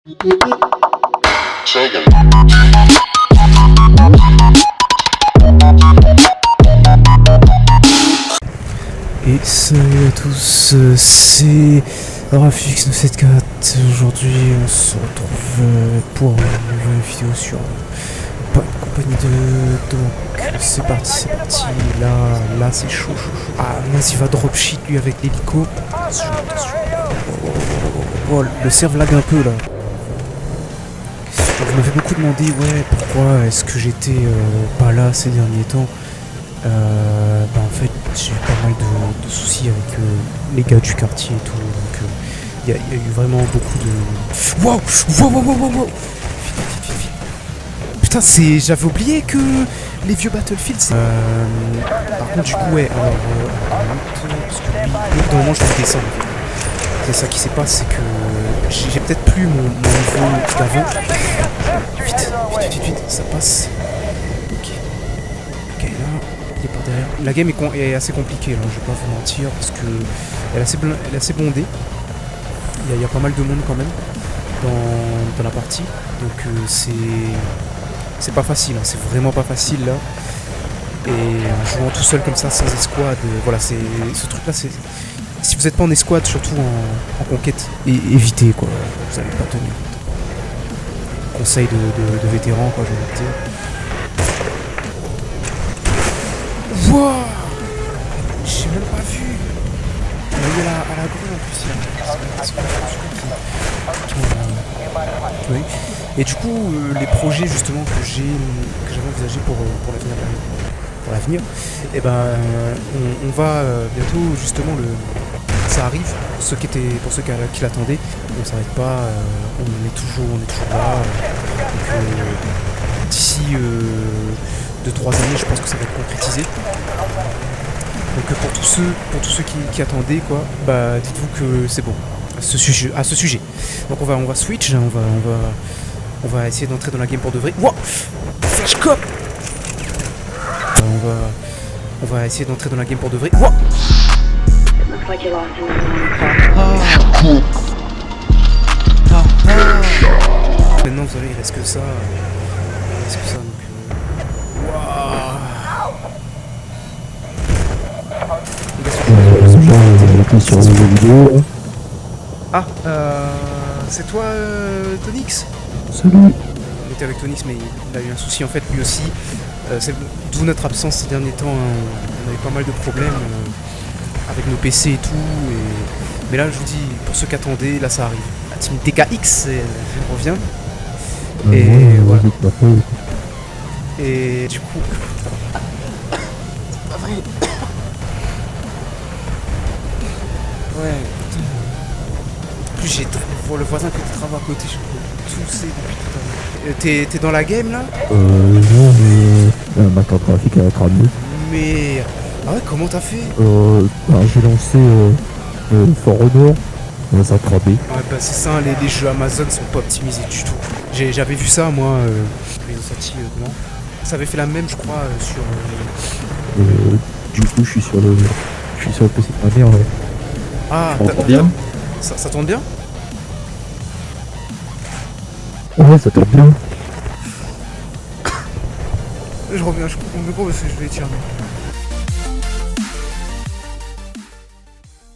Et salut à tous, c'est Rafix974. Aujourd'hui, on se retrouve pour une nouvelle vidéo sur pas une compagnie de... Donc, c'est parti. Là, c'est chaud. Ah, mince, il va drop shit lui avec l'hélico. Attention. Oh, le serve lag un peu là. Vous m'avez beaucoup demandé, ouais, pourquoi est-ce que j'étais pas là ces derniers temps. En fait, j'ai eu pas mal de soucis avec les gars du quartier et tout, donc il y a eu vraiment beaucoup de... Wow. Vite. Putain, j'avais oublié que les vieux Battlefield, c'est... Par contre, du coup, ouais, alors... parce que lui, normalement, je vais descendre. C'est ça qui s'est passé, c'est que j'ai peut-être plus mon niveau d'avant. Vite, ça passe. Ok, là... par derrière. La game est assez compliquée, là, je vais pas vous mentir, parce que elle est assez bondée. Il y a pas mal de monde quand même dans la partie, donc c'est pas facile, hein, c'est vraiment pas facile là. Et en jouant tout seul comme ça, sans escouade, voilà, ce truc là, c'est... Si vous n'êtes pas en escouade, surtout en conquête, évitez quoi, vous allez pas tenir. Conseil de vétéran, quoi, j'ai envie de dire. Wow, j'ai même pas vu. Il y a à la grue en plus, oui. Et du coup, les projets justement que j'avais envisagé pour l'avenir, et on va bientôt justement ça arrive. Pour ceux qui l'attendaient, on s'arrête pas, on est toujours là. D'ici 2-3 années, je pense que ça va être concrétisé. Donc pour tous ceux qui attendaient, quoi, dites-vous que c'est bon à ce sujet. Donc on va switch, on va essayer d'entrer dans la game pour de vrai. Wow, flash cop. On va essayer d'entrer dans la game pour de vrai. Wow. Maintenant vous savez, il reste que ça. Sur les vidéos. Ah, c'est toi, Tonix? Salut. On était avec Tonix, mais il a eu un souci en fait, lui aussi. D'où notre absence ces derniers temps. Hein. On a eu pas mal de problèmes avec nos PC et tout. Mais là, je vous dis, pour ceux qui attendaient, là ça arrive. La team TKX revient. Et voilà. Et du coup. C'est pas vrai. Ouais, putain. En plus, j'ai pour le voisin qui travaille à côté, je peux tousser depuis tout à l'heure. T'es dans la game là? Non, mais ma carte graphique a cramé. Mais. Ah ouais, comment t'as fait? J'ai lancé For Honor, ça a cramé. Ouais, c'est ça, les jeux Amazon sont pas optimisés du tout. J'avais vu ça, moi, quand ils ont sorti non. Ça avait fait la même, je crois, sur. Du coup, je suis sur le PC de ma mère. Ouais. Ah, t'entends bien? Ça tourne bien? Ouais, ça tourne bien. Je reviens, je coupe mon micro parce que je vais éternuer.